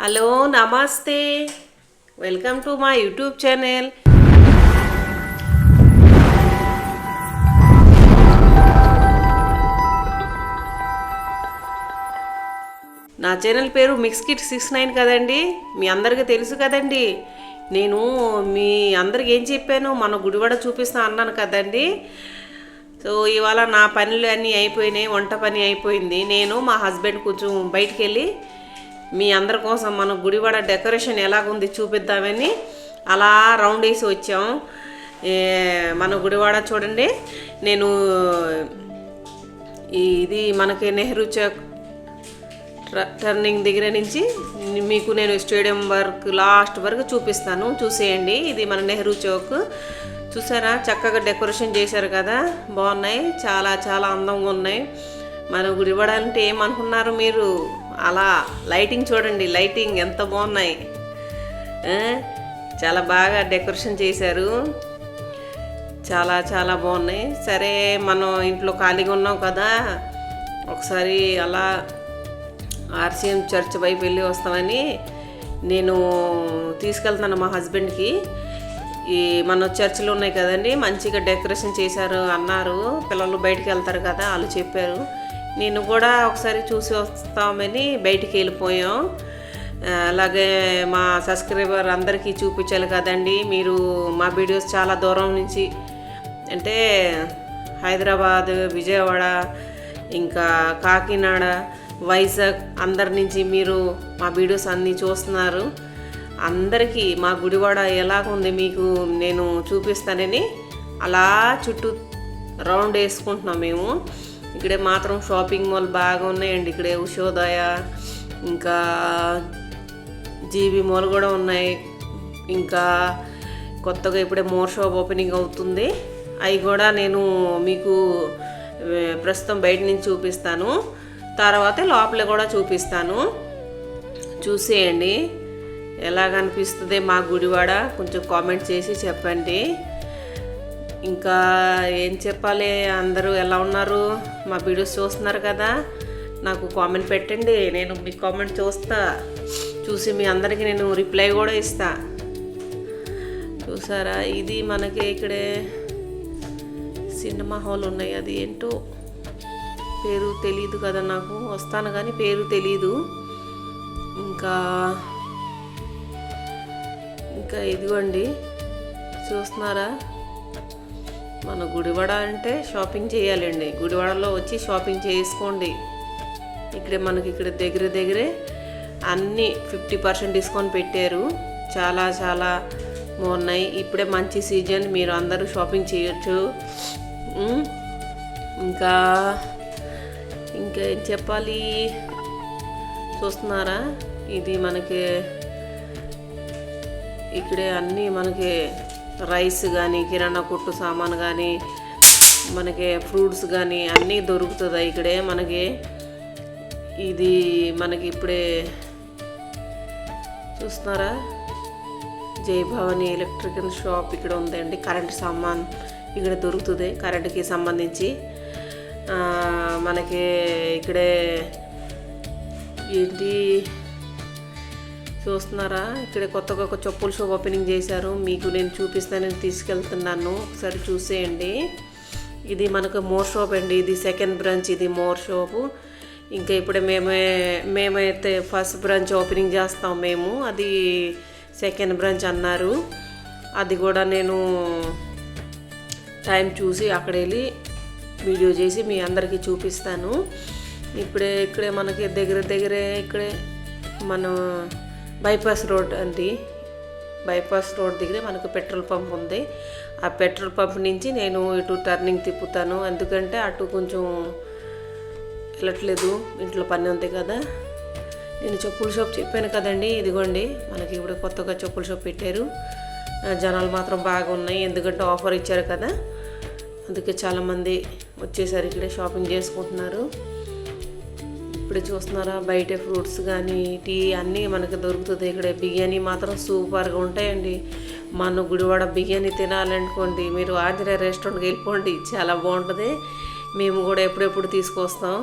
Hello నమస్తే welcome to my YouTube channel. నా channel పేరు మిక్స్ కిట్ 69 కదండి. మీ అందరికీ తెలుసు కదండి. నేను మీ అందరికి ఏం చెప్పాను, మన గుడివాడ చూపిస్తా అన్నాను కదండి. సో ఇవాళ నా పనులు అన్నీ అయిపోయినాయి, వంట పని అయిపోయింది. నేను మా హస్బెండ్ కొంచెం బయటికి వెళ్ళి మీ అందరి కోసం మన గుడివాడ డెకరేషన్ ఎలాగుంది చూపిద్దామని అలా రౌండ్ వేసి వచ్చాం. మన గుడివాడ చూడండి. నేను ఇది మనకి నెహ్రూ చౌక్ టర్నింగ్ దగ్గర నుంచి మీకు నేను స్టేడియం వరకు లాస్ట్ వరకు చూపిస్తాను, చూసేయండి. ఇది మన నెహ్రూ చౌక్ చూసారా, చక్కగా డెకరేషన్ చేశారు కదా, బాగున్నాయి, చాలా చాలా అందంగా ఉన్నాయి. మన గుడివాడ అంటే ఏమనుకున్నారు మీరు, అలా లైటింగ్ చూడండి, లైటింగ్ ఎంత బాగున్నాయి, చాలా బాగా డెకరేషన్ చేశారు, చాలా చాలా బాగున్నాయి. సరే మనం ఇంట్లో ఖాళీగా ఉన్నాం కదా, ఒకసారి అలా ఆర్సీఎం చర్చ్ వైపు వెళ్ళి వస్తామని నేను తీసుకెళ్తున్నాను మా హస్బెండ్కి. ఈ మన చర్చిలు ఉన్నాయి కదండి, మంచిగా డెకరేషన్ చేశారు అన్నారు. పిల్లలు బయటికి వెళ్తారు కదా, వాళ్ళు చెప్పారు. నేను కూడా ఒకసారి చూసి వస్తామని బయటికి వెళ్ళిపోయాం. అలాగే మా సబ్స్క్రైబర్ అందరికీ చూపించాలి కదండి. మీరు మా వీడియోస్ చాలా దూరం నుంచి అంటే హైదరాబాద్, విజయవాడ, ఇంకా కాకినాడ, వైజాగ్ అందరి నుంచి మీరు మా వీడియోస్ అన్నీ చూస్తున్నారు. అందరికీ మా గుడివాడ ఎలాగుంది మీకు నేను చూపిస్తానని అలా చుట్టూ రౌండ్ వేసుకుంటున్నాం మేము. ఇక్కడే మాత్రం షాపింగ్ మాల్ బాగా ఉన్నాయండి. ఇక్కడే ఉషోదయ, ఇంకా జీబీ మాల్ కూడా ఉన్నాయి. ఇంకా కొత్తగా ఇప్పుడే మోర్ షాప్ ఓపెనింగ్ అవుతుంది. అవి కూడా నేను మీకు ప్రస్తుతం బయట నుంచి చూపిస్తాను, తర్వాత లోపల కూడా చూపిస్తాను, చూసేయండి. ఎలా కనిపిస్తుంది మా గుడివాడ కొంచెం కామెంట్ చేసి చెప్పండి. ఇంకా ఏం చెప్పాలి, అందరూ ఎలా ఉన్నారు, మా వీడియోస్ చూస్తున్నారు కదా, నాకు కామెంట్ పెట్టండి. నేను మీ కామెంట్ చూసి మీ అందరికీ నేను రిప్లై కూడా ఇస్తా. చూసారా, ఇది మనకి ఇక్కడే సినిమా హాల్ ఉన్నాయి. అది ఏంటో పేరు తెలీదు కదా నాకు, వస్తాను కానీ పేరు తెలీదు. ఇంకా ఇదిగోండి చూస్తున్నారా, మన గుడివాడ అంటే షాపింగ్ చేయాలండి. గుడివాడలో వచ్చి షాపింగ్ చేసుకోండి. ఇక్కడ దగ్గరే అన్నీ 50% డిస్కౌంట్ పెట్టారు. చాలా చాలా బాగున్నాయి. ఇప్పుడే మంచి సీజన్, మీరు అందరూ షాపింగ్ చేయొచ్చు. ఇంకా ఏం చెప్పాలి, చూస్తున్నారా, ఇది మనకి ఇక్కడే అన్నీ మనకి రైస్ కానీ, కిరాణా కొట్టు సామాన్ కానీ, మనకి ఫ్రూట్స్ కానీ అన్నీ దొరుకుతుంది ఇక్కడే మనకి. ఇది మనకి ఇప్పుడే చూస్తున్నారా, జయభవాని ఎలక్ట్రికల్ షాప్ ఇక్కడ ఉందండి. కరెంట్ సామాన్ ఇక్కడ దొరుకుతుంది, కరెంట్కి సంబంధించి. మనకి ఇక్కడే ఏంటి చూస్తున్నారా, ఇక్కడ కొత్తగా ఒక చెప్పుల షాప్ ఓపెనింగ్ చేశారు. మీకు నేను చూపిస్తానని తీసుకెళ్తున్నాను, ఒకసారి చూసేయండి. ఇది మనకు మోర్ షాప్ అండి. ఇది సెకండ్ బ్రాంచ్, ఇది మోర్ షాపు. ఇంకా ఇప్పుడే మేమైతే ఫస్ట్ బ్రాంచ్ ఓపెనింగ్ చేస్తాం మేము, అది సెకండ్ బ్రాంచ్ అన్నారు. అది కూడా నేను టైం చూసి అక్కడ వెళ్ళి వీడియో చేసి మీ అందరికీ చూపిస్తాను. ఇక్కడే మనకి దగ్గరే ఇక్కడే మన బైపాస్ రోడ్ అండి. బైపాస్ రోడ్ దగ్గర మనకు పెట్రోల్ పంప్ ఉంది. ఆ పెట్రోల్ పంప్ నుంచి నేను ఇటు టర్నింగ్ తిప్పుతాను, ఎందుకంటే అటు కొంచెం వెళ్ళట్లేదు, ఇంట్లో పని ఉంది కదా. నేను చెప్పుల షాప్ చెప్పాను కదండి, ఇదిగోండి మనకి ఇప్పుడు కొత్తగా చెప్పుల షాప్ పెట్టారు. జనాలు మాత్రం బాగా ఉన్నాయి, ఎందుకంటే ఆఫర్ ఇచ్చారు కదా, అందుకే చాలామంది వచ్చేసారు, ఇక్కడే షాపింగ్ చేసుకుంటున్నారు. ఇప్పుడే చూస్తున్నారా, బయట ఫ్రూట్స్ కానీ టీ అన్నీ మనకు దొరుకుతుంది. ఇక్కడ బిర్యానీ మాత్రం సూపర్గా ఉంటాయండి. మన గుడివాడ బిర్యానీ తినాలనుకోండి, మీరు ఆంజనేయ రెస్టారెంట్కి వెళ్ళిపోండి, చాలా బాగుంటుంది. మేము కూడా ఎప్పుడెప్పుడు తీసుకొస్తాం.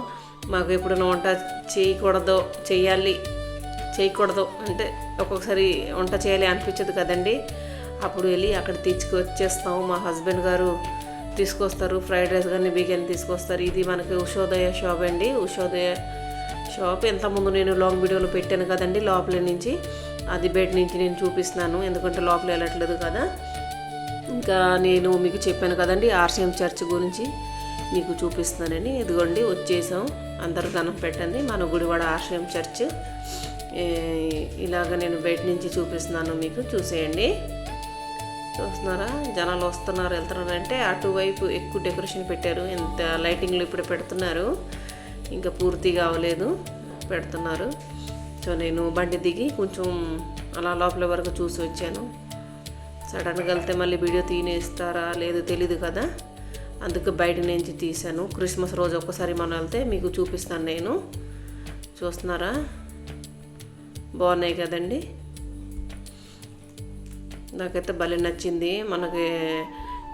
మాకు ఎప్పుడైనా వంట చేయకూడదో, చెయ్యాలి చేయకూడదు అంటే ఒక్కొక్కసారి వంట చేయాలి అనిపించదు కదండి. అప్పుడు వెళ్ళి అక్కడ వచ్చేస్తాము. మా హస్బెండ్ గారు తీసుకొస్తారు, ఫ్రైడ్ రైస్ కానీ బిర్యానీ తీసుకొస్తారు. ఇది మనకి ఉషోదయ షాప్ అండి. ఉషోదయ షాప్ ఇంతకుముందు నేను లాంగ్ వీడియోలో పెట్టాను కదండి, లోపల నుంచి. అది బయట నుంచి నేను చూపిస్తున్నాను, ఎందుకంటే లోపల వెళ్ళట్లేదు కదా. ఇంకా నేను మీకు చెప్పాను కదండి ఆర్సీఎం చర్చ్ గురించి మీకు చూపిస్తున్నానని. ఇదిగోండి వచ్చేసాం, అందరూ దండం పెట్టండి. మన గుడివాడ ఆర్సీఎం చర్చ్. ఇలాగ నేను బయట నుంచి చూపిస్తున్నాను, మీకు చూసేయండి. చూస్తున్నారా, జనాలు వస్తున్నారు వెళ్తున్నారు. అంటే అటువైపు ఎక్కువ డెకరేషన్ పెట్టారు, ఎంత లైటింగ్లు ఇప్పుడు పెడుతున్నారు, ఇంకా పూర్తిగా అవ్వలేదు, పెడుతున్నారు. సో నేను బండి దిగి కొంచెం అలా లోపల వరకు చూసి వచ్చాను. సడన్గా వెళ్తే మళ్ళీ వీడియో తీనేస్తారా లేదో తెలీదు కదా, అందుకు బయట నుంచి తీశాను. క్రిస్మస్ రోజు ఒక్కసారి మనం వెళ్తే మీకు చూపిస్తాను నేను. చూస్తున్నారా, బాగున్నాయి కదండి. నాకైతే భలే నచ్చింది. మనకి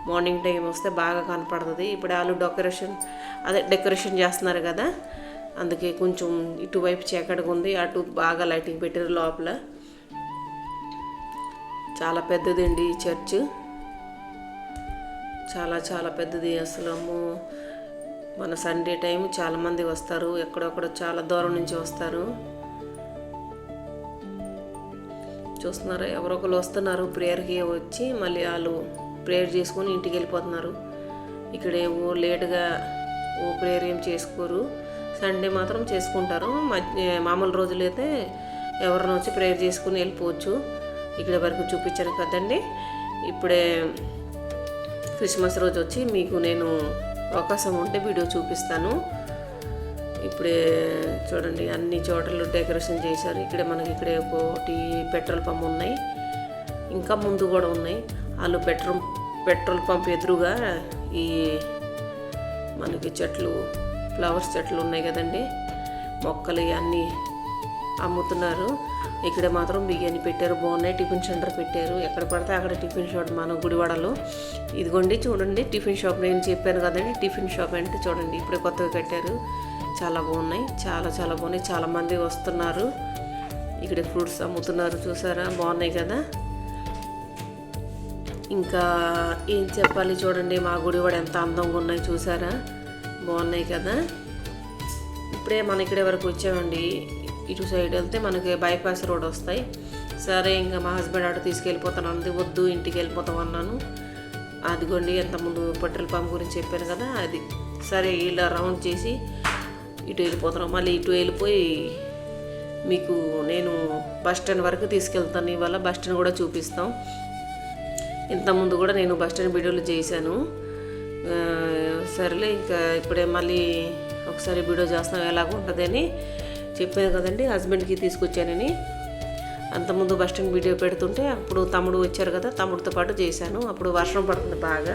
మార్నింగ్ టైం వస్తే బాగా కనపడుతుంది. ఇప్పుడు వాళ్ళు డెకరేషన్ చేస్తున్నారు కదా, అందుకే కొంచెం ఇటువైపు చీకటిగా ఉంది, అటు బాగా లైటింగ్ పెట్టారు. లోపల చాలా పెద్దదండి ఈ చర్చ్, చాలా చాలా పెద్దది అసలు. మన సండే టైం చాలామంది వస్తారు, ఎక్కడొక్కడ చాలా దూరం నుంచి వస్తారు. చూస్తున్నారా, ఎవరొకరు వస్తున్నారు ప్రేయర్కి వచ్చి, మళ్ళీ వాళ్ళు ప్రేయర్ చేసుకొని ఇంటికి వెళ్ళిపోతున్నారు. ఇక్కడ లేటుగా ప్రేయర్ ఏం చేసుకోరు, సండే మాత్రం చేసుకుంటారు. మామూలు రోజులైతే ఎవరిని వచ్చి ప్రేయర్ చేసుకుని వెళ్ళిపోవచ్చు. ఇక్కడ వరకు చూపించాను కదండి. ఇప్పుడే క్రిస్మస్ రోజు వచ్చి మీకు నేను అవకాశం ఉంటే వీడియో చూపిస్తాను. ఇప్పుడే చూడండి, అన్ని చోట్ల డెకరేషన్ చేశారు. ఇక్కడే మనకి ఇక్కడే ఒకటి పెట్రోల్ పంప్ ఉన్నాయి, ఇంకా ముందు కూడా ఉన్నాయి. వాళ్ళు పెట్రోల్ పంప్ ఎదురుగా ఈ మనకి చెట్లు, ఫ్లవర్స్ చెట్లు ఉన్నాయి కదండి, మొక్కలు అన్నీ అమ్ముతున్నారు. ఇక్కడ మాత్రం బిర్యానీ పెట్టారు, బాగున్నాయి. టిఫిన్ సెంటర్ పెట్టారు, ఎక్కడ పడితే అక్కడ టిఫిన్ షాప్ మన గుడివాడలో. ఇదిగోండి చూడండి టిఫిన్ షాప్, నేను చెప్పాను కదండి టిఫిన్ షాప్ అంటే చూడండి ఇప్పుడే కొత్తగా కట్టారు. చాలా బాగున్నాయి, చాలా చాలా బాగున్నాయి. చాలామంది వస్తున్నారు, ఇక్కడ ఫ్రూట్స్ అమ్ముతున్నారు. చూసారా, బాగున్నాయి కదా. ఇంకా ఏం చెప్పాలి, చూడండి మా గుడివాడ ఎంత అందంగా ఉన్నాయి, చూసారా, బాగున్నాయి కదా. ఇప్పుడే మన ఇక్కడ వరకు వచ్చామండి. ఇటు సైడ్ వెళ్తే మనకి బైపాస్ రోడ్ వస్తాయి. సరే ఇంకా మా హస్బెండ్ అటు తీసుకెళ్ళిపోతాను అంది, వద్దు ఇంటికి వెళ్ళిపోతాం అన్నాను. అదిగోండి ఎంత ముందు పెట్రోల్ పంప్ గురించి చెప్పాను కదా, అది. సరే ఇలా రౌండ్ చేసి ఇటు వెళ్ళిపోతున్నాం. మళ్ళీ ఇటు వెళ్ళిపోయి మీకు నేను బస్ స్టాండ్ వరకు తీసుకెళ్తాను. ఇవాళ బస్ స్టాండ్ కూడా చూపిస్తాం. ఇంతకుముందు కూడా నేను బస్ స్టాండ్ వీడియోలు చేశాను. సరేలే ఇంకా ఇప్పుడే మళ్ళీ ఒకసారి వీడియో చేస్తాం ఎలాగుంటుంది అని చెప్పాను కదండి, హస్బెండ్కి తీసుకొచ్చానని. అంతకుముందు బస్ స్టాండ్ వీడియో పెడుతుంటే అప్పుడు తమ్ముడు వచ్చారు కదా, తమ్ముడితో పాటు చేశాను. అప్పుడు వర్షం పడుతుంది బాగా.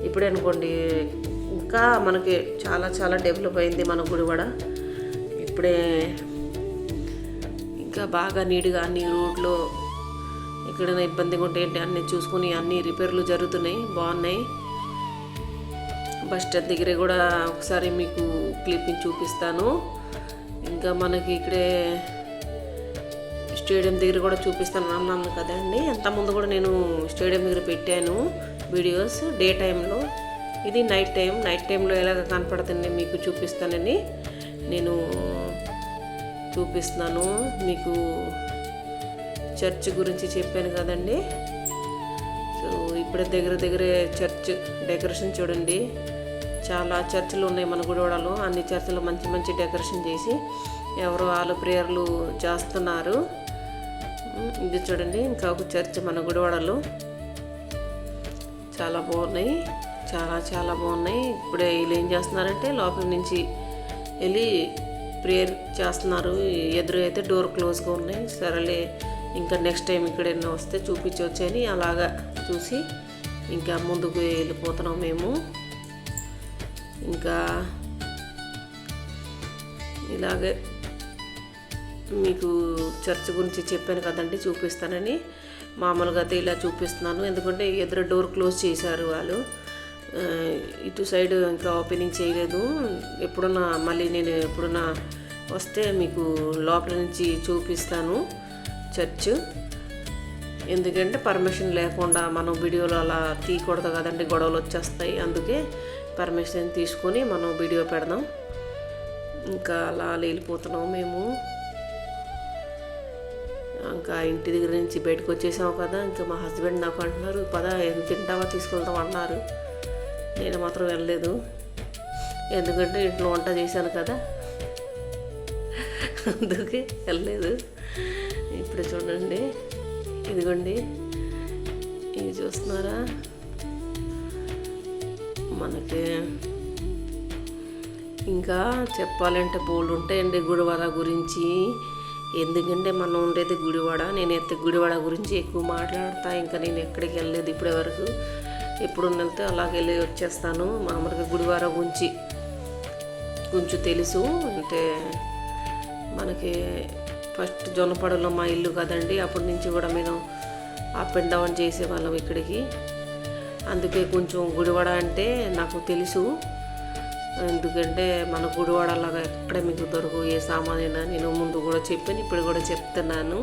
ఇప్పుడే అనుకోండి ఇంకా మనకి చాలా చాలా డెవలప్ అయింది మన గుడివాడ. ఇప్పుడే ఇంకా బాగా నీట్గా అన్ని రోడ్లు ఎక్కడైనా ఇబ్బందిగా ఉంటే ఏంటి అన్నీ చూసుకుని అన్ని రిపేర్లు జరుగుతున్నాయి, బాగున్నాయి. బస్ స్టాండ్ దగ్గరే కూడా ఒకసారి మీకు క్లిప్పింగ్ చూపిస్తాను. ఇంకా మనకి ఇక్కడే స్టేడియం దగ్గర కూడా చూపిస్తాను అన్నాను కదండి. అంతకుముందు కూడా నేను స్టేడియం దగ్గర పెట్టాను వీడియోస్ డే టైంలో. ఇది నైట్ టైంలో ఎలాగ కనపడుతుంది మీకు చూపిస్తానని నేను చూపిస్తున్నాను. మీకు చర్చ్ గురించి చెప్పాను కదండి. సో ఇప్పుడే దగ్గరే చర్చ్ డెకరేషన్ చూడండి, చాలా చర్చిలు ఉన్నాయి మన గుడివాడలో. అన్ని చర్చిలో మంచి మంచి డెకరేషన్ చేసి ఎవరో వాళ్ళు ప్రేయర్లు చేస్తున్నారు. ఇది చూడండి ఇంకా ఒక చర్చ్ మన గుడివాడలో, చాలా బాగున్నాయి, చాలా చాలా బాగున్నాయి. ఇప్పుడే వీళ్ళు ఏం చేస్తున్నారంటే లోపల నుంచి వెళ్ళి ప్రేయర్ చేస్తున్నారు. ఎదురు అయితే డోర్ క్లోజ్గా ఉన్నాయి. సరేలే ఇంకా నెక్స్ట్ టైం ఇక్కడ ఎన్నో వస్తే చూపించవచ్చు అని అలాగా చూసి ఇంకా ముందుకు వెళ్ళిపోతున్నాం మేము. ఇంకా ఇలాగే మీకు చర్చ్ గురించి చెప్పాను కదండి, చూపిస్తానని. మామూలుగా అయితే ఇలా చూపిస్తున్నాను, ఎందుకంటే ఎదురు డోర్ క్లోజ్ చేశారు వాళ్ళు. ఇటు సైడ్ ఇంకా ఓపెనింగ్ చేయలేదు. మళ్ళీ నేను ఎప్పుడన్నా వస్తే మీకు లోపల నుంచి చూపిస్తాను చర్చ్. ఎందుకంటే పర్మిషన్ లేకుండా మనం వీడియోలో అలా తీయకూడదు కదండి, గొడవలు వచ్చేస్తాయి. అందుకే పర్మిషన్ తీసుకొని మనం వీడియో పెడదాం. ఇంకా అలా వెళ్ళిపోతున్నాం మేము. ఇంకా ఇంటి దగ్గర నుంచి బయటకు వచ్చేసాము కదా. ఇంకా మా హస్బెండ్ నాకు అంటున్నారు, పద ఏం తింటావా తీసుకెళ్తాం అన్నారు. నేను మాత్రం వెళ్ళలేదు, ఎందుకంటే ఇంట్లో వంట చేశాను కదా, అందుకే వెళ్ళలేదు. ఇప్పుడు చూడండి, ఇదిగోండి, ఇది చూస్తున్నారా, మనకి ఇంకా చెప్పాలంటే బోల్డ్ ఉంటాయండి గుడివాడ గురించి. ఎందుకంటే మనం ఉండేది గుడివాడ, నేనైతే గుడివాడ గురించి ఎక్కువ మాట్లాడతా. ఇంకా నేను ఎక్కడికి వెళ్ళలేదు ఇప్పటి వరకు. ఎప్పుడు వెళ్తే అలాగే వెళ్ళి వచ్చేస్తాను. మామూలుగా గుడివాడ గురించి కొంచెం తెలుసు. అంటే మనకి ఫస్ట్ జొన్నపడలో మా ఇల్లు కదండి, అప్పటి నుంచి కూడా మేము అప్ అండ్ డౌన్ చేసేవాళ్ళం ఇక్కడికి. అందుకే కొంచెం గుడివాడ అంటే నాకు తెలుసు. ఎందుకంటే మన గుడివాడలాగా ఎక్కడ మీకు దొరకవు ఏ సామానైనా. నేను ముందు కూడా చెప్పాను, ఇప్పుడు కూడా చెప్తున్నాను.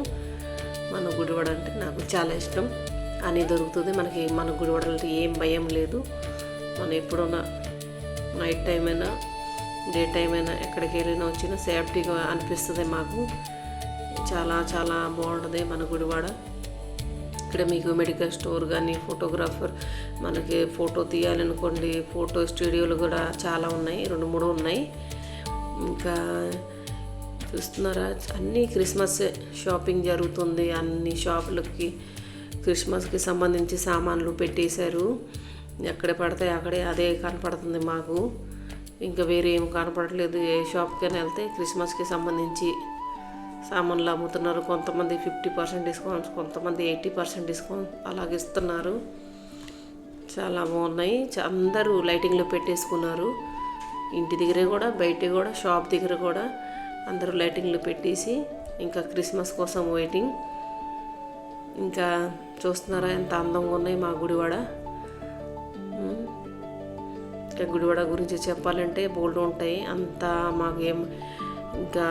మన గుడివాడ అంటే నాకు చాలా ఇష్టం. అని దొరుకుతుంది మనకి. మన గుడివాడలో ఏం భయం లేదు. మనం ఎప్పుడున్నా నైట్ టైం అయినా డే టైం అయినా ఎక్కడికి వెళ్ళినా వచ్చినా సేఫ్టీగా అనిపిస్తుంది మాకు. చాలా చాలా బాగుంటుంది మన గుడివాడ. ఇక్కడ మీకు మెడికల్ స్టోర్ కానీ, ఫోటోగ్రాఫర్ మనకి ఫోటో తీయాలనుకోండి, ఫోటో స్టూడియోలు కూడా చాలా ఉన్నాయి, 2-3 ఉన్నాయి. ఇంకా చూస్తున్నారా, అన్నీ క్రిస్మస్ షాపింగ్ జరుగుతుంది. అన్ని షాపులకి క్రిస్మస్కి సంబంధించి సామాన్లు పెట్టేశారు. ఎక్కడ పడితే అక్కడే అదే కనపడుతుంది మాకు. ఇంకా వేరే ఏం కనపడట్లేదు. ఏ షాప్కైనా వెళ్తే క్రిస్మస్కి సంబంధించి సామాన్లు అమ్ముతున్నారు. కొంతమంది 50% డిస్కౌంట్స్, కొంతమంది 80% డిస్కౌంట్ అలాగే ఇస్తున్నారు. చాలా బాగున్నాయి. అందరూ లైటింగ్లు పెట్టేసుకున్నారు. ఇంటి దగ్గర కూడా, బయట కూడా, షాప్ దగ్గర కూడా అందరూ లైటింగ్లు పెట్టేసి ఇంకా క్రిస్మస్ కోసం వెయిటింగ్. ఇంకా చూస్తున్నారా ఎంత అందంగా ఉన్నాయి మా గుడివాడ. ఇంకా గుడివాడ గురించి చెప్పాలంటే బోల్డ్ ఉంటాయి. అంతా మాకేం ఇంకా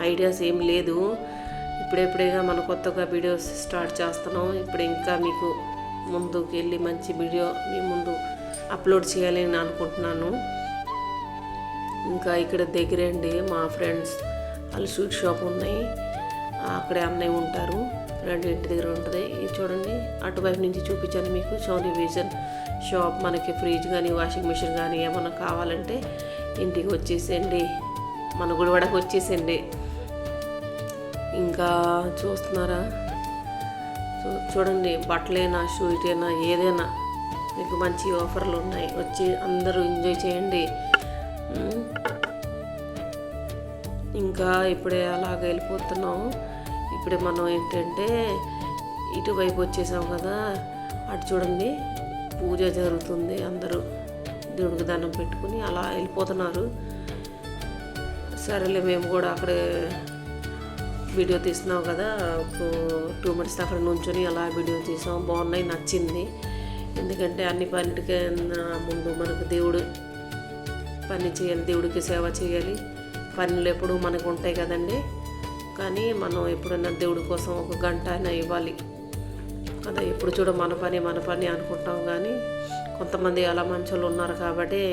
ఐడియాస్ ఏం లేదు. ఇప్పుడెప్పుడేగా మనం కొత్తగా వీడియోస్ స్టార్ట్ చేస్తున్నాం. ఇప్పుడు ఇంకా మీకు ముందుకు వెళ్ళి మంచి వీడియో మీ ముందు అప్లోడ్ చేయాలని నేను అనుకుంటున్నాను. ఇంకా ఇక్కడ దగ్గరే అండి మా ఫ్రెండ్స్ వాళ్ళు స్వీట్ షాప్ ఉన్నాయి. అక్కడే అన్నయ్య ఉంటారు, ఫ్రెండ్ ఇంటి దగ్గర ఉంటుంది. ఇది చూడండి, అటువైపు నుంచి చూపించాను మీకు. Sony vision shop. మనకి ఫ్రిడ్జ్ కానీ, వాషింగ్ మిషన్ కానీ ఏమన్నా కావాలంటే ఇంటికి వచ్చేసేయండి, మన గుడివాడకు వచ్చేసేయండి. ఇంకా చూస్తున్నారా, చూడండి, బట్టలైనా, స్వీట్ అయినా, ఏదైనా మీకు మంచి ఆఫర్లు ఉన్నాయి. వచ్చి అందరూ ఎంజాయ్ చేయండి. ఇంకా ఇప్పుడే అలాగ వెళ్ళిపోతున్నాం. ఇప్పుడే మనం ఏంటంటే ఇటువైపు వచ్చేసాం కదా, అటు చూడండి పూజ జరుగుతుంది. అందరూ దేవుడికి దండం పెట్టుకుని అలా వెళ్ళిపోతున్నారు. సరేలే, మేము కూడా అక్కడే వీడియో తీస్తున్నాం కదా, 2 minutes అక్కడ నుంచొని అలా వీడియో తీసాం. బాగున్నాయి, నచ్చింది. ఎందుకంటే అన్ని పన్నిటికే ముందు మనకు దేవుడు పని చేయాలి, దేవుడికి సేవ చేయాలి. పనులు ఎప్పుడు మనకు ఉంటాయి కదండి, కానీ మనం ఎప్పుడైనా దేవుడి కోసం 1 గంట అయినా ఇవ్వాలి కదా. ఎప్పుడు చూడ మన పని అనుకుంటాం, కానీ కొంతమంది అలా మంచోళ్ళు ఉన్నారు కాబట్టి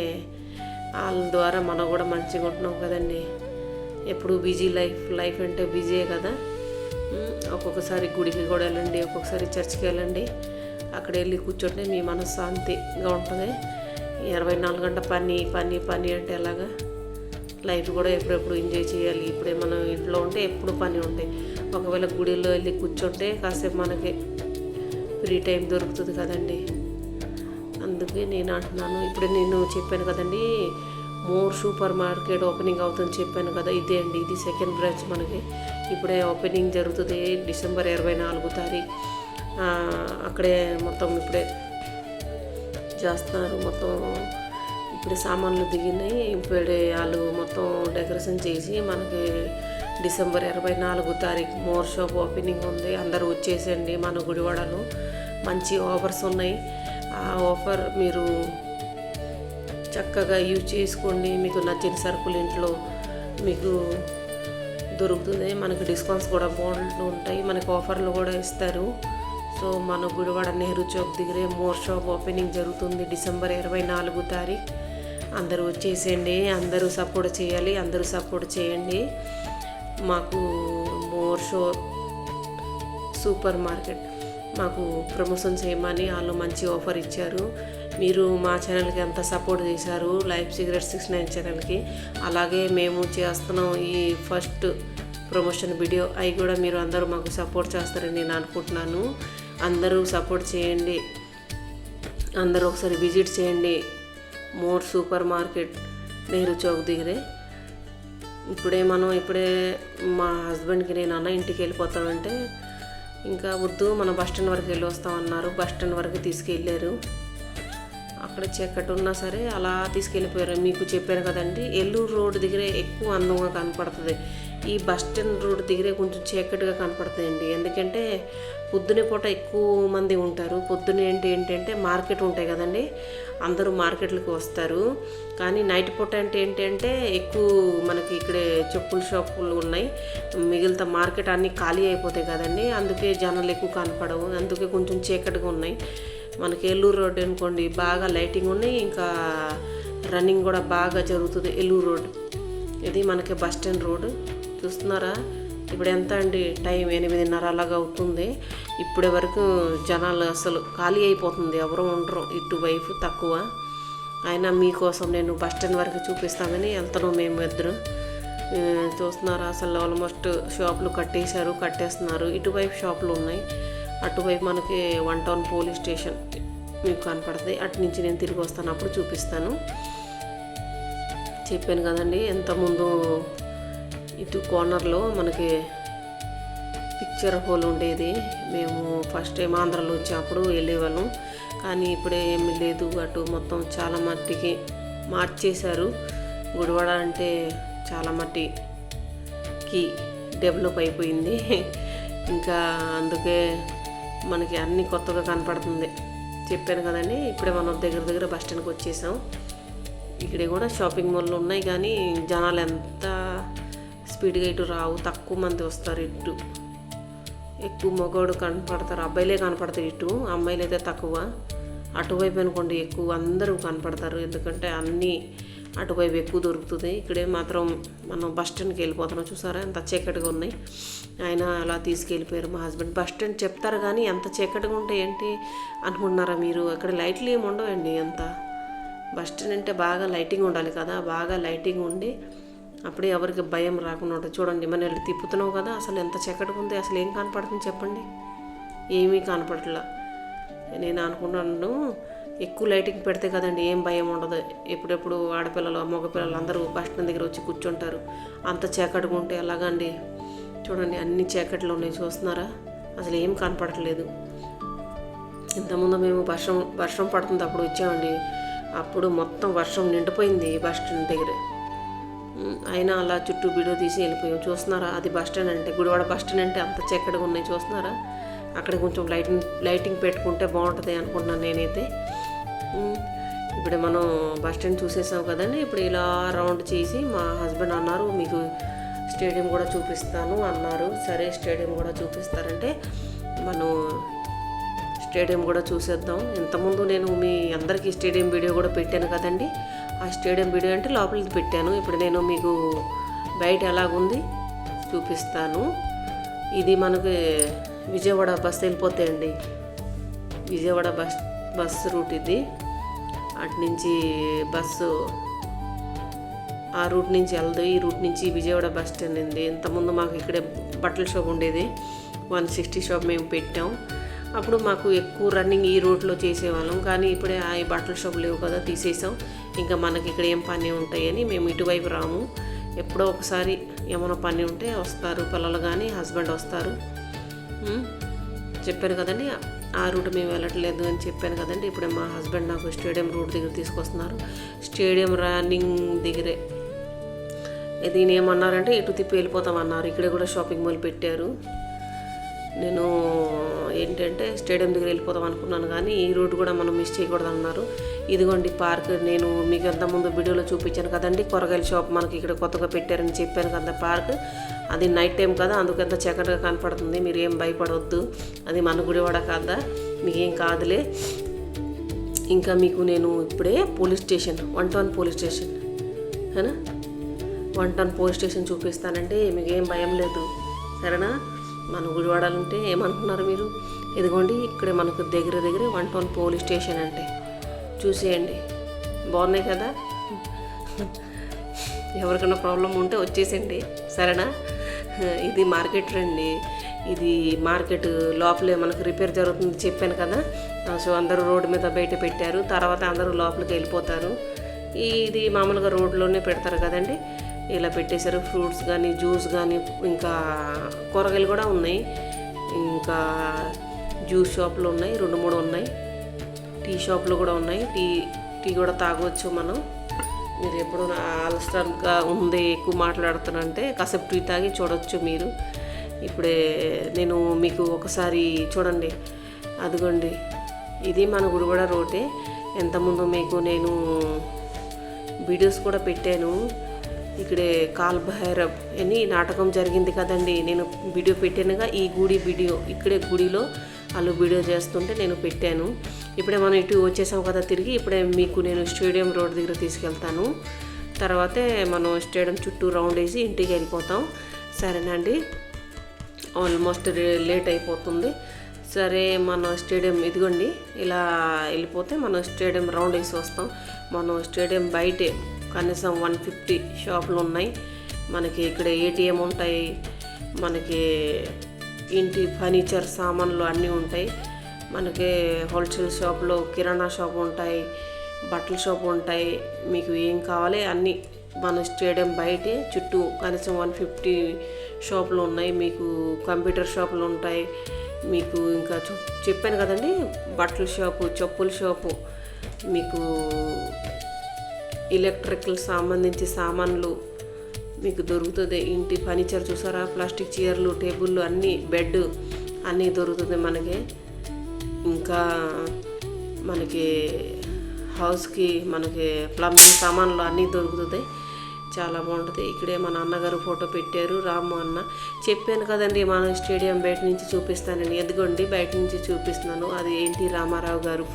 వాళ్ళ ద్వారా మనం కూడా మంచిగా ఉంటున్నాం కదండి. ఎప్పుడు బిజీ లైఫ్ అంటే బిజీయే కదా. ఒక్కొక్కసారి గుడికి కూడా వెళ్ళండి, ఒక్కొక్కసారి చర్చికి వెళ్ళండి. అక్కడ వెళ్ళి కూర్చుంటే మీ మనశ్శాంతిగా ఉంటుంది. 24 గంటల పని అంటే ఎలాగా. లైఫ్ కూడా ఎప్పుడెప్పుడు ఎంజాయ్ చేయాలి. ఇప్పుడే మనం ఇంట్లో ఉంటే ఎప్పుడు పని ఉంటాయి. ఒకవేళ గుడిలో వెళ్ళి కూర్చుంటే కాసేపు మనకి ఫ్రీ టైం దొరుకుతుంది కదండి. అందుకే నేను అంటున్నాను. ఇప్పుడే నేను చెప్పాను కదండి, మోర్ సూపర్ మార్కెట్ ఓపెనింగ్ అవుతుందని చెప్పాను కదా. ఇదే అండి, ఇది 2nd బ్రాంచ్. మనకి ఇప్పుడే ఓపెనింగ్ జరుగుతుంది డిసెంబర్ 24వ తారీఖు. అక్కడే మొత్తం ఇప్పుడే చేస్తున్నారు. మొత్తం ఇప్పుడే సామాన్లు దిగినాయి. ఇప్పుడే వాళ్ళు మొత్తం డెకరేషన్ చేసి మనకి డిసెంబర్ 24వ తారీఖు మోర్ షాప్ ఓపెనింగ్ ఉంది. అందరూ వచ్చేసండి. మన గుడివాడలో మంచి ఆఫర్స్ ఉన్నాయి. ఆ ఆఫర్ మీరు చక్కగా యూజ్ చేసుకోండి. మీకు నచ్చిన సరుకులు ఇంట్లో మీకు దొరుకుతుంది. మనకి డిస్కౌంట్స్ కూడా బోల్డ్ ఉంటాయి, మనకి ఆఫర్లు కూడా ఇస్తారు. సో మన గుడివాడ నెహ్రూ చౌక్ దగ్గరే మోర్ షాప్ ఓపెనింగ్ జరుగుతుంది డిసెంబర్ 24 తారీఖు. అందరూ వచ్చేసేయండి, అందరూ సపోర్ట్ చేయాలి, అందరూ సపోర్ట్ చేయండి. మాకు మోర్ షో సూపర్ మార్కెట్ మాకు ప్రమోషన్ చేయమని వాళ్ళు మంచి ఆఫర్ ఇచ్చారు. మీరు మా ఛానల్కి ఎంత సపోర్ట్ చేశారు, లైఫ్ సీక్రెట్ 69 ఛానల్కి, అలాగే మేము చేస్తున్నాం ఈ ఫస్ట్ ప్రమోషన్ వీడియో, అవి కూడా మీరు అందరూ మాకు సపోర్ట్ చేస్తారని నేను అనుకుంటున్నాను. అందరూ సపోర్ట్ చేయండి, అందరూ ఒకసారి విజిట్ చేయండి more super market Nehru Chowk దగ్గరే. ఇప్పుడే మా హస్బెండ్కి నేను అన్న ఇంటికి వెళ్ళిపోతామంటే ఇంకా వద్దు మన బస్ స్టాండ్ వరకు వెళ్ళి వస్తామన్నారు. బస్ స్టాండ్ వరకు తీసుకెళ్ళారు. అక్కడ చీకటి ఉన్నా సరే అలా తీసుకెళ్ళిపోయారు. మీకు చెప్పాను కదండి, ఏలూరు రోడ్డు దగ్గరే ఎక్కువ అందంగా కనపడుతుంది. ఈ బస్ స్టాండ్ రోడ్డు దగ్గరే కొంచెం చీకటిగా కనపడుతుందండి. ఎందుకంటే పొద్దునే పూట ఎక్కువ మంది ఉంటారు. పొద్దునే ఏంటంటే మార్కెట్ ఉంటాయి కదండి, అందరూ మార్కెట్లకు వస్తారు. కానీ నైట్ పూట ఏంటంటే ఎక్కువ మనకి ఇక్కడే చెప్పుల షాపులు ఉన్నాయి, మిగిలిన మార్కెట్ అన్నీ ఖాళీ అయిపోతాయి కదండి, అందుకే జనాలు ఎక్కువ కనపడవు, అందుకే కొంచెం చీకటిగా ఉన్నాయి. మనకి ఏలూరు రోడ్ అనుకోండి బాగా లైటింగ్ ఉన్నాయి, ఇంకా రన్నింగ్ కూడా బాగా జరుగుతుంది. ఏలూరు రోడ్ ఇది మనకి బస్ స్టాండ్ రోడ్ చూస్తున్నారా. ఇప్పుడు ఎంత అండి, టైం 8:30 అలాగా అవుతుంది. ఇప్పటి వరకు జనాలు అసలు ఖాళీ అయిపోతుంది, ఎవరు ఉండరు ఇటువైపు తక్కువ. అయినా మీకోసం నేను బస్ స్టాండ్ వరకు చూపిస్తామని వెళ్తున్నాం మేము ఇద్దరు. చూస్తున్నారా అసలు ఆల్మోస్ట్ షాపులు కట్టేస్తున్నారు. ఇటువైపు షాపులు ఉన్నాయి, అటువైపు మనకి 1 టౌన్ పోలీస్ స్టేషన్ మీకు కనపడుతుంది. అటు నుంచి నేను తిరిగి వస్తాను, అప్పుడు చూపిస్తాను. చెప్పాను కదండి ఎంత ముందు ఇటు కార్నర్లో మనకి పిక్చర్ హోల్ ఉండేది. మేము ఫస్ట్ టైం ఆంధ్రాలో వచ్చినప్పుడు వెళ్ళేవాళ్ళం, కానీ ఇప్పుడే ఏమీ లేదు. అటు మొత్తం చాలా మట్టికి మార్చేశారు. గుడివాడ అంటే చాలా మట్టికి డెవలప్ అయిపోయింది. ఇంకా అందుకే మనకి అన్నీ కొత్తగా కనపడుతుంది. చెప్పాను కదండి, ఇప్పుడే మనం దగ్గర బస్ స్టాండ్కి వచ్చేసాం. ఇక్కడ కూడా షాపింగ్ మాల్లు ఉన్నాయి, కానీ జనాలు ఎంత స్పీడ్గా ఇటు రావు, తక్కువ మంది వస్తారు. ఇటు ఎక్కువ మగవాడు కనపడతారు, అబ్బాయిలే కనపడతారు. ఇటు అమ్మాయిలు అయితే తక్కువ. అటువైపు అనుకోండి ఎక్కువ అందరూ కనపడతారు, ఎందుకంటే అన్నీ అటువైపు ఎక్కువ దొరుకుతుంది. ఇక్కడే మాత్రం మనం బస్ స్టాండ్కి వెళ్ళిపోతున్నాం. చూసారా ఎంత చీకటిగా ఉన్నాయి. ఆయన అలా తీసుకెళ్ళిపోయారు మా హస్బెండ్. బస్ స్టాండ్ చెప్తారు కానీ ఎంత చీకటిగా ఉంటే ఏంటి అనుకుంటున్నారా మీరు, అక్కడ లైట్లు ఏమి ఉండవండి. ఎంత బస్ స్టాండ్ అంటే బాగా లైటింగ్ ఉండాలి కదా, బాగా లైటింగ్ ఉండి అప్పుడే ఎవరికి భయం రాకుండా ఉంటుంది. చూడండి మనం వెళ్ళి తిప్పుతున్నాం కదా, అసలు ఎంత చీకటిగా ఉంది, అసలు ఏం కనపడుతుంది చెప్పండి, ఏమీ కనపడట్లా. నేను అనుకున్నాను ఎక్కువ లైటింగ్ పెడితే కదండి ఏం భయం ఉండదు. ఎప్పుడెప్పుడు ఆడపిల్లలు మగపిల్లలు అందరూ బస్ స్టాండ్ దగ్గర వచ్చి కూర్చుంటారు. అంత చీకటిగా ఉంటే ఎలాగండి. చూడండి అన్ని చీకట్లు ఉన్నాయి, చూస్తున్నారా అసలు ఏం కనపడట్లేదు. ఇంతకుముందు మేము వర్షం పడుతుంది అప్పుడు వచ్చామండి, అప్పుడు మొత్తం వర్షం నిండిపోయింది బస్ స్టాండ్ దగ్గర. అయినా అలా చుట్టూ వీడియో తీసి వెళ్ళిపోయాం. చూస్తున్నారా అది బస్ స్టాండ్ అంటే, గుడివాడ బస్ స్టాండ్ అంటే అంత చీకటిగా ఉన్నాయి. చూస్తున్నారా అక్కడ కొంచెం లైటింగ్ పెట్టుకుంటే బాగుంటుంది అనుకుంటున్నాను నేనైతే. ఇప్పుడు మనం బస్ స్టాండ్ చూసేసాం కదండి. ఇప్పుడు ఇలా రౌండ్ చేసి మా హస్బెండ్ అన్నారు మీకు స్టేడియం కూడా చూపిస్తాను అన్నారు. సరే స్టేడియం కూడా చూపిస్తారంటే మనం స్టేడియం కూడా చూసేద్దాం. ఇంతకుముందు నేను మీ అందరికీ స్టేడియం వీడియో కూడా పెట్టాను కదండి. ఆ స్టేడియం వీడియో అంటే లోపలికి పెట్టాను. ఇప్పుడు నేను మీకు బయట ఎలాగుంది చూపిస్తాను. ఇది మనకి విజయవాడ బస్సు వెళ్ళిపోతాయండి. విజయవాడ బస్సు రూట్ ఇది. అటు నుంచి బస్సు ఆ రూట్ నుంచి వెళ్దు. ఈ రూట్ నుంచి విజయవాడ బస్ స్టాండ్ ఉంది. ఇంతకుముందు మాకు ఇక్కడే బట్టల షాప్ ఉండేది, 160 షాప్ మేము పెట్టాం. అప్పుడు మాకు ఎక్కువ రన్నింగ్ ఈ రోడ్లో చేసేవాళ్ళం. కానీ ఇప్పుడే ఆ బట్టల షాప్ లేవు కదా, తీసేసాం. ఇంకా మనకి ఇక్కడ ఏం పని ఉంటాయని మేము ఇటువైపు రాము. ఎప్పుడో ఒకసారి ఏమైనా పని ఉంటే వస్తారు పిల్లలు, కానీ హస్బెండ్ వస్తారు. చెప్పాను కదండి ఆ రూట్ మేము వెళ్ళట్లేదు అని చెప్పాను కదండి. ఇప్పుడే మా హస్బెండ్ నాకు స్టేడియం రూట్ దగ్గర తీసుకొస్తున్నారు. స్టేడియం రన్నింగ్ దగ్గరే దీని ఏమన్నారంటే ఇటు తిప్పి వెళ్ళిపోతామన్నారు. ఇక్కడే కూడా షాపింగ్ మాల్ పెట్టారు. నేను ఏంటంటే స్టేడియం దగ్గర వెళ్ళిపోతాం అనుకున్నాను, కానీ ఈ రోడ్డు కూడా మనం మిస్ చేయకూడదు అన్నారు. ఇదిగోండి పార్క్. నేను మీకు అంతకుముందు వీడియోలో చూపించాను కదండి, కూరగాయల షాప్ మనకి ఇక్కడ కొత్తగా పెట్టారని చెప్పాను కదా పార్క్. అది నైట్ టైం కదా, అందుకంత చక్కగా కనపడుతుంది. మీరు ఏం భయపడవద్దు, అది మన గుడివాడ కాదా, మీకేం కాదులే. ఇంకా మీకు నేను ఇప్పుడే పోలీస్ స్టేషన్ 1 పోలీస్ స్టేషన్ ఏనా 1 పోలీస్ స్టేషన్ చూపిస్తానంటే మీకు ఏం భయం లేదు, సరేనా. మన గుడివాడాలంటే ఏమనుకున్నారు మీరు? ఇదిగోండి, ఇక్కడే మనకు దగ్గర 1 పోలీస్ స్టేషన్ అంటే చూసేయండి. బాగున్నాయి కదా. ఎవరికైనా ప్రాబ్లం ఉంటే వచ్చేసండి, సరేనా. ఇది మార్కెట్ రండి. ఇది మార్కెట్ లోపలే మనకు రిపేర్ జరుగుతుంది చెప్పాను కదా. సో అందరూ రోడ్డు మీద బయట పెట్టారు, తర్వాత అందరూ లోపలికి వెళ్ళిపోతారు. ఇది మామూలుగా రోడ్లోనే పెడతారు కదండి, ఇలా పెట్టేశారు. ఫ్రూట్స్ కానీ, జ్యూస్ కానీ, ఇంకా కూరగాయలు కూడా ఉన్నాయి. ఇంకా జ్యూస్ షాపులు ఉన్నాయి, 2-3 ఉన్నాయి. టీ షాపులు కూడా ఉన్నాయి. టీ కూడా తాగవచ్చు మనం. మీరు ఎప్పుడు ఆలస్యంగా ఉంది ఎక్కువ మాట్లాడుతానంటే కాసేపు టీ తాగి చూడవచ్చు మీరు. ఇప్పుడే నేను మీకు ఒకసారి చూడండి, అదిగోండి ఇది మన గుడివాడ రోడ్డే. ఎంతముందు మీకు నేను వీడియోస్ కూడా పెట్టాను. ఇక్కడే కాల్ భైరవ్ అని నాటకం జరిగింది కదండి, నేను వీడియో పెట్టానుగా. ఈ గుడి వీడియో ఇక్కడే గుడిలో వాళ్ళు వీడియో చేస్తుంటే నేను పెట్టాను. ఇప్పుడే మనం ఇటు వచ్చేసాం కదా తిరిగి. ఇప్పుడే మీకు నేను స్టేడియం రోడ్ దగ్గర తీసుకెళ్తాను. తర్వాతే మనం స్టేడియం చుట్టూ రౌండ్ వేసి ఇంటికి వెళ్ళిపోతాం, సరేనండి. ఆల్మోస్ట్ లేట్ అయిపోతుంది. సరే, మన స్టేడియం ఇదిగోండి, ఇలా వెళ్ళిపోతే మనం స్టేడియం రౌండ్ వేసి వస్తాం. మనం స్టేడియం బయటే కనీసం 150 షాపులు ఉన్నాయి మనకి. ఇక్కడ ఏటీఎం ఉంటాయి, మనకి ఇంటి ఫర్నిచర్ సామాన్లు అన్నీ ఉంటాయి. మనకి హోల్సేల్ షాప్లో కిరాణా షాపు ఉంటాయి, బట్టల షాపు ఉంటాయి. మీకు ఏం కావాలి అన్నీ మన స్టేడియం బయటే చుట్టూ కనీసం 150 షాపులు ఉన్నాయి. మీకు కంప్యూటర్ షాపులు ఉంటాయి. మీకు ఇంకా చెప్పాను కదండి, బట్టల షాపు, చెప్పుల షాపు, మీకు ఎలక్ట్రికల్ సంబంధించి సామాన్లు మీకు దొరుకుతుంది. ఇంటి ఫర్నిచర్ చూసారా, ప్లాస్టిక్ చైర్లు, టేబుళ్ళు అన్నీ, బెడ్ అన్నీ దొరుకుతుంది మనకి. ఇంకా మనకి హౌస్కి మనకి ప్లంబింగ్ సామాన్లు అన్నీ దొరుకుతుంది. చాలా బాగుంటుంది. ఇక్కడే మా నాన్నగారు ఫోటో పెట్టారు, రాము అన్న. చెప్పాను కదండి మన స్టేడియం బయట నుంచి చూపిస్తానని. ఎదుగోండి బయట నుంచి చూపిస్తున్నాను. అది ఎన్టీ రామారావు గారు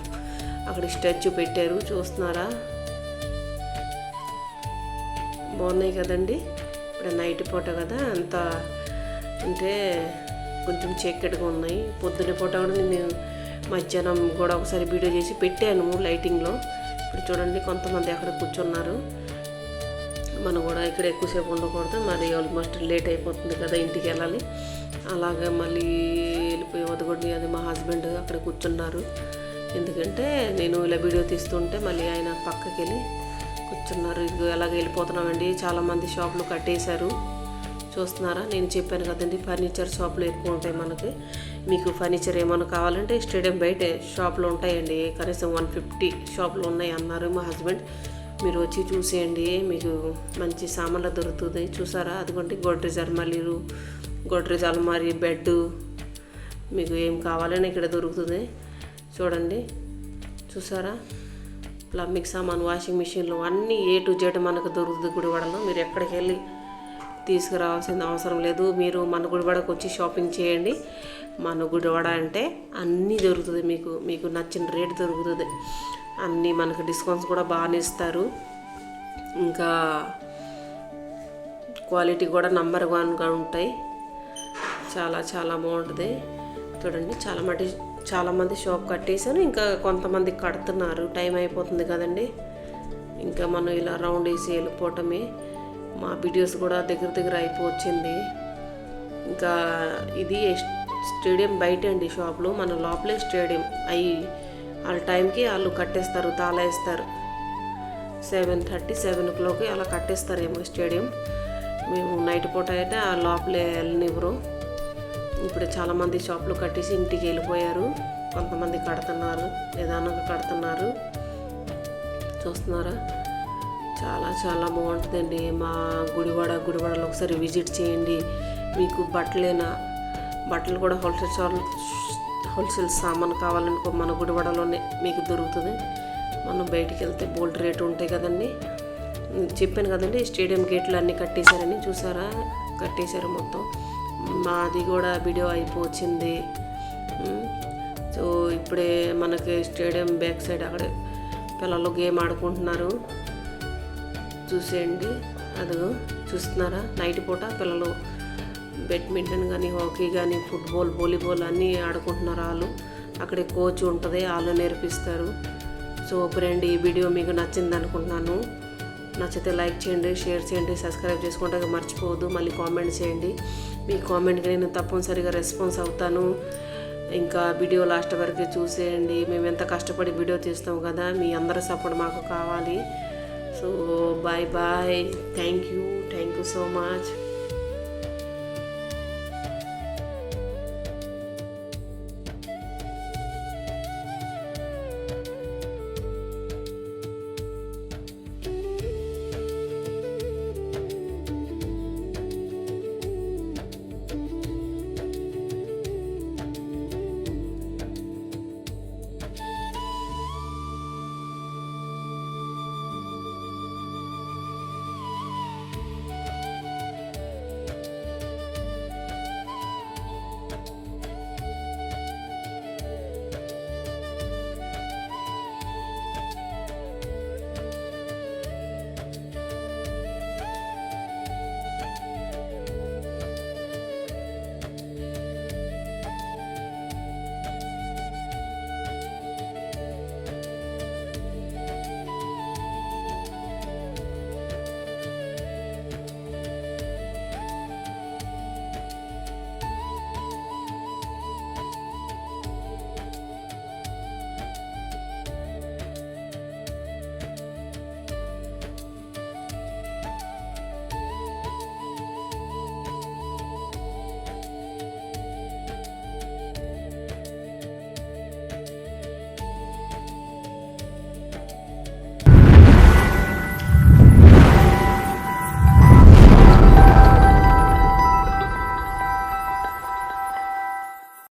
అక్కడ స్టాచ్యూ పెట్టారు, చూస్తున్నారా. బాగున్నాయి కదండి. ఇప్పుడు నైట్ పూట కదా, అంత అంటే కొంచెం చీకటిగా ఉన్నాయి. పొద్దున్న పూట కూడా నేను మధ్యాహ్నం కూడా ఒకసారి వీడియో చేసి పెట్టాను లైటింగ్లో. ఇప్పుడు చూడండి కొంతమంది అక్కడ కూర్చున్నారు. మనం కూడా ఇక్కడ ఎక్కువసేపు ఉండకూడదు, మరి ఆల్మోస్ట్ లేట్ అయిపోతుంది కదా, ఇంటికి వెళ్ళాలి. అలాగే మళ్ళీ వెళ్ళిపోయి వదగొండి. అది మా హస్బెండ్ అక్కడ కూర్చున్నారు. ఎందుకంటే నేను ఇలా వీడియో తీస్తుంటే మళ్ళీ ఆయన పక్కకి వెళ్ళి కూర్చున్నారు. ఇది ఎలాగ వెళ్ళిపోతున్నామండి. చాలామంది షాపులు కట్టేశారు, చూస్తున్నారా. నేను చెప్పాను కదండి ఫర్నిచర్ షాపులు ఎక్కువ ఉంటాయి మనకి. మీకు ఫర్నిచర్ ఏమైనా కావాలంటే స్టేడియం బయట షాపులు ఉంటాయండి. కనీసం 150 షాపులు ఉన్నాయి అన్నారు మా హస్బెండ్. మీరు వచ్చి చూసేయండి, మీకు మంచి సామాన్లు దొరుకుతుంది. చూసారా, అదిగోండి గోడ్రేజ్ అల్మారీలు, గోడ్రేజ్ అల్మారీ, బెడ్, మీకు ఏం కావాలని ఇక్కడ దొరుకుతుంది. చూడండి, చూసారా. ప్లంబింగ్ సామాన్, వాషింగ్ మిషన్లు అన్నీ A to Z మనకు దొరుకుతుంది గుడివాడలో. మీరు ఎక్కడికి వెళ్ళి తీసుకురావాల్సిన అవసరం లేదు. మీరు మన గుడివాడకు వచ్చి షాపింగ్ చేయండి. మన గుడివాడ అంటే అన్నీ దొరుకుతుంది మీకు. మీకు నచ్చిన రేట్ దొరుకుతుంది. అన్నీ మనకు డిస్కౌంట్స్ కూడా బాగానే ఇస్తారు. ఇంకా క్వాలిటీ కూడా నంబర్ 1గా ఉంటాయి. చాలా చాలా బాగుంటుంది. చూడండి, చాలామంది షాప్ కట్టేసాను, ఇంకా కొంతమంది కడుతున్నారు. టైం అయిపోతుంది కదండి. ఇంకా మనం ఇలా రౌండ్ వేసి వెళ్ళిపోవటమే. మా వీడియోస్ కూడా దగ్గర అయిపోవచ్చింది. ఇంకా ఇది స్టేడియం బయట అండి షాపులు, మన లోపలే స్టేడియం. వాళ్ళ టైంకి వాళ్ళు కట్టేస్తారు, తాళా వేస్తారు. 7:30, 7 o'clock అలా కట్టేస్తారేమో స్టేడియం. మేము నైట్ పూట అయితే ఆ లోపలే వెళ్ళనివ్వరు. ఇప్పుడు చాలామంది షాపులు కట్టేసి ఇంటికి వెళ్ళిపోయారు. కొంతమంది కడుతున్నారు, నిదానంగా కడుతున్నారు. చూస్తున్నారా, చాలా చాలా బాగుంటుందండి మా గుడివాడలో ఒకసారి విజిట్ చేయండి. మీకు బట్టలు కూడా హోల్సేల్ సామాన్ కావాలనుకో మన గుడివాడలోనే మీకు దొరుకుతుంది. మనం బయటికి వెళ్తే బోల్డ్ రేటు ఉంటాయి కదండి. చెప్పాను కదండి స్టేడియం గేట్లు అన్నీ కట్టేశారని, చూసారా కట్టేశారు మొత్తం. మాది కూడా వీడియో అయిపోయింది. సో ఇప్పుడే మనకి స్టేడియం బ్యాక్ సైడ్ అక్కడే పిల్లలు గేమ్ ఆడుకుంటున్నారు, చూసేయండి. అదిగో చూస్తున్నారా, నైట్ పూట పిల్లలు బ్యాడ్మింటన్ కానీ హాకీ కానీ ఫుట్బాల్ వాలీబాల్ అన్నీ ఆడుకుంటున్నారు. వాళ్ళు అక్కడే కోచ్ ఉంటుంది, వాళ్ళు నేర్పిస్తారు. సో ఫ్రెండ్, ఈ వీడియో మీకు నచ్చింది అనుకుంటున్నాను. నచ్చితే లైక్ చేయండి, షేర్ చేయండి, సబ్స్క్రైబ్ చేసుకుంటే మర్చిపోవద్దు. మళ్ళీ కామెంట్ చేయండి. మీ కామెంట్కి నేను తప్పనిసరిగా రెస్పాన్స్ అవుతాను. ఇంకా వీడియో లాస్ట్ వరకు చూసేయండి. మేము ఎంత కష్టపడి వీడియో తీస్తాం కదా, మీ అందరి సపోర్ట్ మాకు కావాలి. So bye bye, thank you so much.